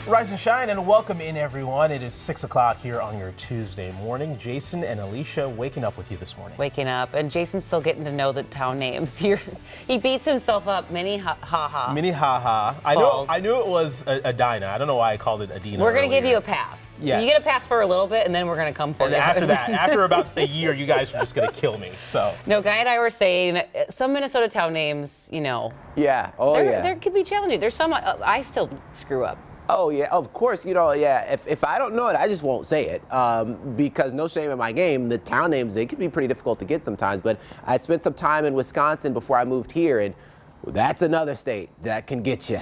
Rise and shine and welcome in, everyone. It is 6 o'clock here on your Tuesday morning. Jason and Alicia waking up with you this morning. Waking up, and Jason's still getting to know the town names. He beats himself up. Minnehaha. Minnehaha. I knew it was Edina. I don't know why I called it Edina. We're going to give you a pass. Yes. You get a pass for a little bit, and then we're going to come for and you. After that, after about a year, you guys are just going to kill me. So. No, Guy and I were saying some Minnesota town names, Yeah. There could be challenging. There's some I still screw up. Oh, yeah, of course. If I don't know it, I just won't say it because no shame in my game. The town names, they can be pretty difficult to get sometimes. But I spent some time in Wisconsin before I moved here, and that's another state that can get you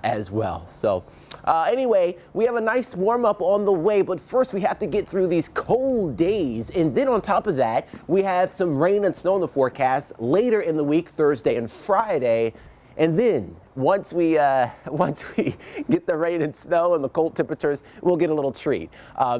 as well. So anyway, we have a nice warm up on the way. But first, we have to get through these cold days. And then on top of that, we have some rain and snow in the forecast later in the week, Thursday and Friday. And then once we get the rain and snow and the cold temperatures, we'll get a little treat.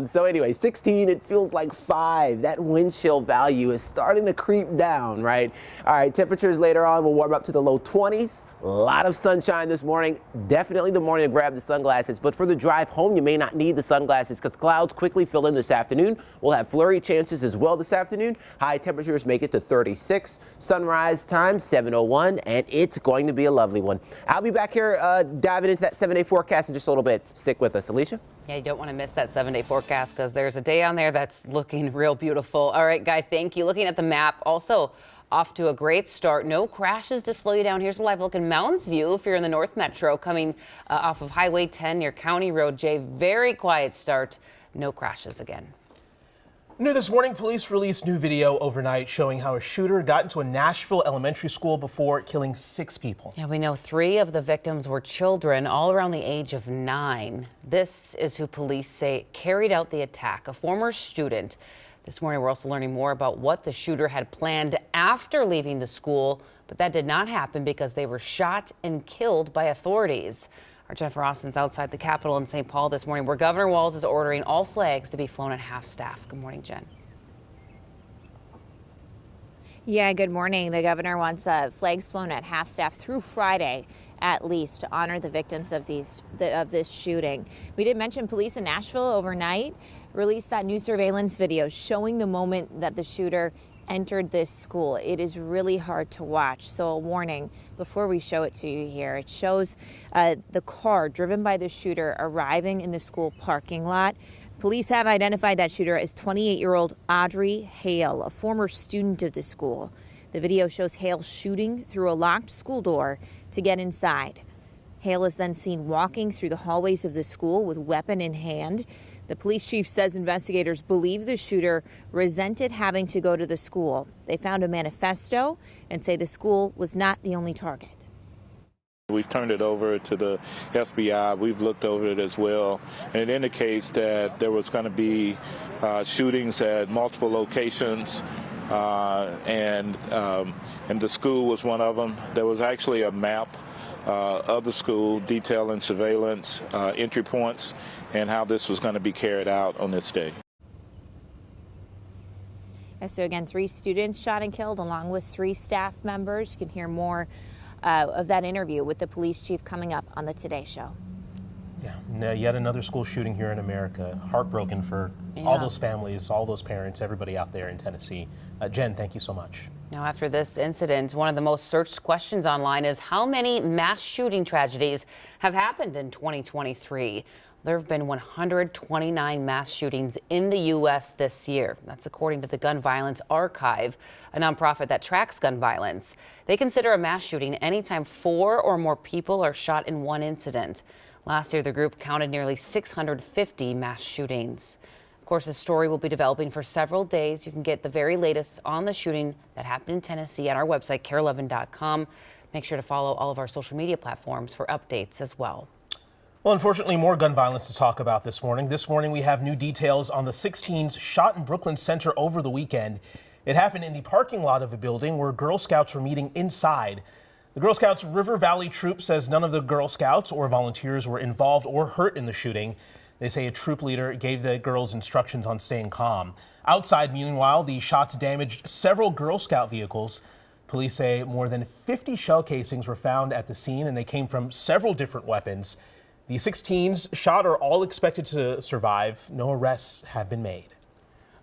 So anyway, 16, it feels like 5. That wind chill value is starting to creep down, right? All right, temperatures later on will warm up to the low 20s. A lot of sunshine this morning. Definitely the morning to grab the sunglasses. But for the drive home, you may not need the sunglasses because clouds quickly fill in this afternoon. We'll have flurry chances as well this afternoon. High temperatures make it to 36. Sunrise time, 7:01, and it's going to be a lovely one. I'll be back here diving into that 7-day forecast in just a little bit. Stick with us, Alicia. Yeah, you don't want to miss that 7-day forecast because there's a day on there that's looking real beautiful. All right, Guy, thank you. Looking at the map, also off to a great start. No crashes to slow you down. Here's a live look in Mounds View if you're in the North Metro coming off of Highway 10 near County Road J. Very quiet start. No crashes again. New this morning, police released new video overnight showing how a shooter got into a Nashville elementary school before killing 6 people. Yeah, we know 3 of the victims were children, all around the age of 9. This is who police say carried out the attack, a former student. This morning, we're also learning more about what the shooter had planned after leaving the school, but that did not happen because they were shot and killed by authorities. Our Jennifer Austin's outside the Capitol in St. Paul this morning, where Governor Walz is ordering all flags to be flown at half-staff. Good morning, Jen. Yeah, good morning. The governor wants flags flown at half-staff through Friday, at least, to honor the victims of this shooting. We did mention police in Nashville overnight released that new surveillance video showing the moment that the shooter entered this school. It is really hard to watch. So a warning before we show it to you here. It shows the car driven by the shooter arriving in the school parking lot. Police have identified that shooter as 28-year-old Audrey Hale, a former student of the school. The video shows Hale shooting through a locked school door to get inside. Hale is then seen walking through the hallways of the school with weapon in hand. The police chief says investigators believe the shooter resented having to go to the school. They found a manifesto and say the school was not the only target. We've turned it over to the FBI. We've looked over it as well, and it indicates that there was going to be shootings at multiple locations, and the school was one of them. There was actually a map of the school detailing surveillance, entry points, and how this was going to be carried out on this day. So again, 3 students shot and killed along with 3 staff members. You can hear more of that interview with the police chief coming up on the Today Show. Yeah, yet another school shooting here in America. Heartbroken for all those families, all those parents, everybody out there in Tennessee. Jen, thank you so much. Now, after this incident, one of the most searched questions online is how many mass shooting tragedies have happened in 2023? There have been 129 mass shootings in the U.S. this year. That's according to the Gun Violence Archive, a nonprofit that tracks gun violence. They consider a mass shooting anytime 4 or more people are shot in one incident. Last year, the group counted nearly 650 mass shootings. Of course, this story will be developing for several days. You can get the very latest on the shooting that happened in Tennessee at our website, KARE11.com. Make sure to follow all of our social media platforms for updates as well. Well, unfortunately, more gun violence to talk about this morning. This morning, we have new details on the 6 teens shot in Brooklyn Center over the weekend. It happened in the parking lot of a building where Girl Scouts were meeting inside. The Girl Scouts River Valley Troop says none of the Girl Scouts or volunteers were involved or hurt in the shooting. They say a troop leader gave the girls instructions on staying calm. Outside, meanwhile, the shots damaged several Girl Scout vehicles. Police say more than 50 shell casings were found at the scene, and they came from several different weapons. The 6 teens shot are all expected to survive. No arrests have been made.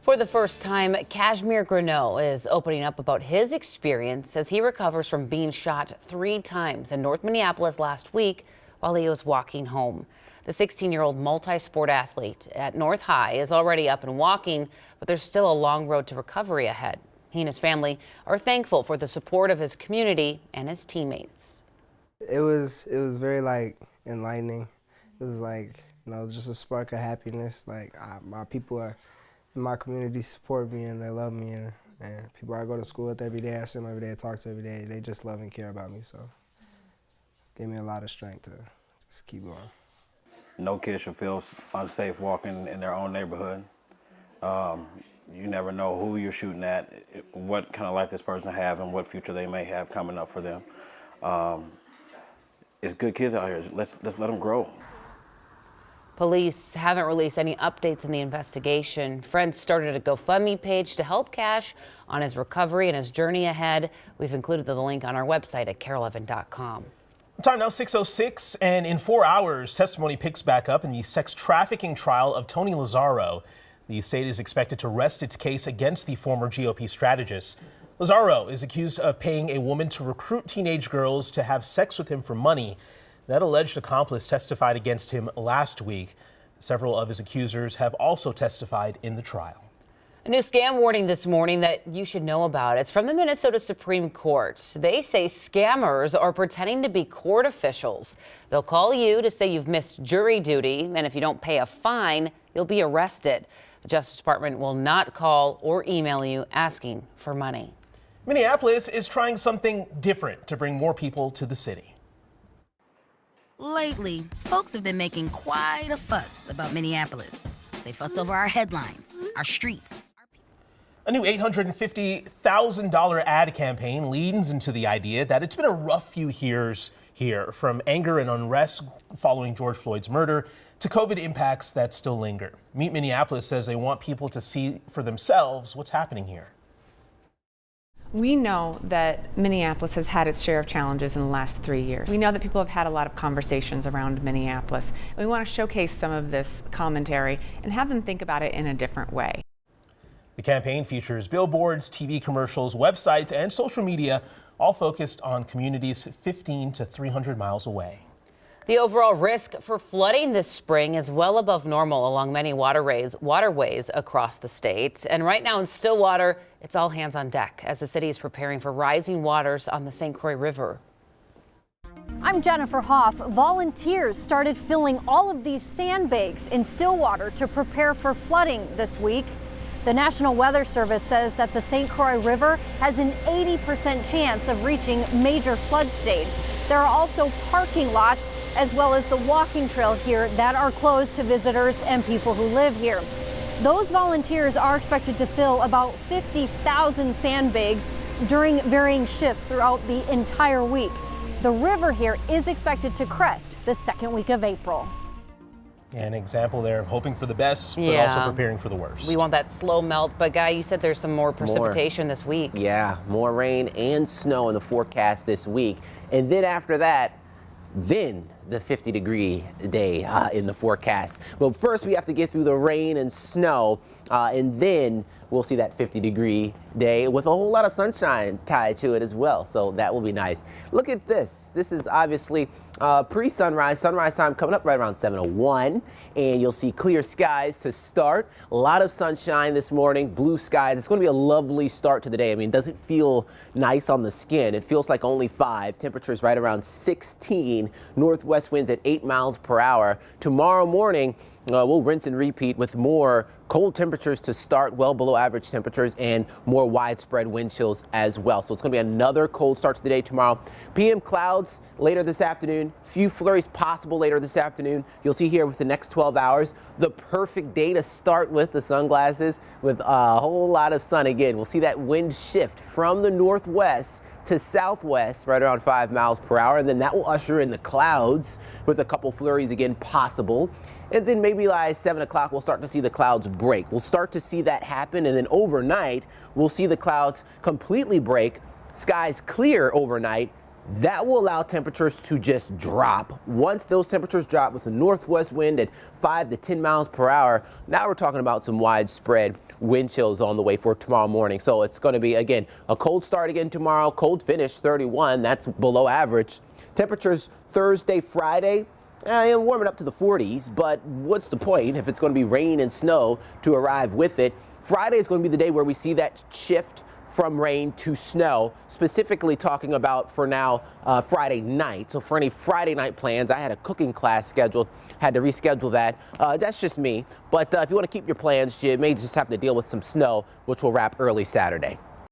For the first time, Kashmir Greneau is opening up about his experience as he recovers from being shot 3 times in North Minneapolis last week while he was walking home. The 16-year-old multi-sport athlete at North High is already up and walking, but there's still a long road to recovery ahead. He and his family are thankful for the support of his community and his teammates. It was very enlightening. It was just a spark of happiness. My people are in my community support me and they love me, and people I go to school with every day, I see them every day, I talk to every day, they just love and care about me. So it gave me a lot of strength to just keep going. No kid should feel unsafe walking in their own neighborhood. You never know who you're shooting at, what kind of life this person have, and what future they may have coming up for them. It's good kids out here. Let's let them grow. Police haven't released any updates in the investigation. Friends started a GoFundMe page to help Cash on his recovery and his journey ahead. We've included the link on our website at KAROL11.com. Time now 6:06, and in 4 hours, testimony picks back up in the sex trafficking trial of Tony Lazzaro. The state is expected to rest its case against the former GOP strategist. Lazzaro is accused of paying a woman to recruit teenage girls to have sex with him for money. That alleged accomplice testified against him last week. Several of his accusers have also testified in the trial. A new scam warning this morning that you should know about. It's from the Minnesota Supreme Court. They say scammers are pretending to be court officials. They'll call you to say you've missed jury duty, and if you don't pay a fine, you'll be arrested. The Justice Department will not call or email you asking for money. Minneapolis is trying something different to bring more people to the city. Lately, folks have been making quite a fuss about Minneapolis. They fuss over our headlines, our streets. A new $850,000 ad campaign leans into the idea that it's been a rough few years here, from anger and unrest following George Floyd's murder to COVID impacts that still linger. Meet Minneapolis says they want people to see for themselves what's happening here. We know that Minneapolis has had its share of challenges in the last 3 years. We know that people have had a lot of conversations around Minneapolis. We want to showcase some of this commentary and have them think about it in a different way. The campaign features billboards, TV commercials, websites, and social media, all focused on communities 15 to 300 miles away. The overall risk for flooding this spring is well above normal along many waterways across the state. And right now in Stillwater, it's all hands on deck as the city is preparing for rising waters on the St. Croix River. I'm Jennifer Hoff. Volunteers started filling all of these sandbags in Stillwater to prepare for flooding this week. The National Weather Service says that the St. Croix River has an 80% chance of reaching major flood stage. There are also parking lots as well as the walking trail here that are closed to visitors and people who live here. Those volunteers are expected to fill about 50,000 sandbags during varying shifts throughout the entire week. The river here is expected to crest the second week of April. An example there of hoping for the best, but also preparing for the worst. We want that slow melt, but Guy, you said there's some more precipitation this week. Yeah, more rain and snow in the forecast this week. And then after that, then the 50-degree day in the forecast. But first we have to get through the rain and snow, and then we'll see that 50-degree day with a whole lot of sunshine tied to it as well. So that will be nice. Look at this. This is obviously pre-sunrise. Sunrise time coming up right around 7:01, and you'll see clear skies to start. A lot of sunshine this morning, blue skies. It's going to be a lovely start to the day. I mean, it doesn't feel nice on the skin. It feels like only 5. Temperatures right around 16. Northwest winds at 8 miles per hour. Tomorrow morning, we'll rinse and repeat with more cold temperatures to start, well below average temperatures, and more widespread wind chills as well. So it's going to be another cold start to the day tomorrow. PM clouds later this afternoon. Few flurries possible later this afternoon. You'll see here with the next 12 hours, the perfect day to start with the sunglasses with a whole lot of sun again. We'll see that wind shift from the northwest to southwest right around 5 miles per hour, and then that will usher in the clouds with a couple flurries again possible. And then maybe by 7 o'clock, we'll start to see the clouds break. We'll start to see that happen, and then overnight, we'll see the clouds completely break, skies clear overnight, That will allow temperatures to just drop. Once those temperatures drop with a northwest wind at 5 to 10 miles per hour, now we're talking about some widespread wind chills on the way for tomorrow morning. So it's going to be, again, a cold start again tomorrow, cold finish 31. That's below average. Temperatures Thursday, Friday, warming up to the 40s, but what's the point if it's going to be rain and snow to arrive with it? Friday is going to be the day where we see that shift from rain to snow, specifically talking about for now Friday night. So for any Friday night plans, I had a cooking class scheduled, had to reschedule that. That's just me. But if you want to keep your plans, you may just have to deal with some snow, which will wrap early Saturday.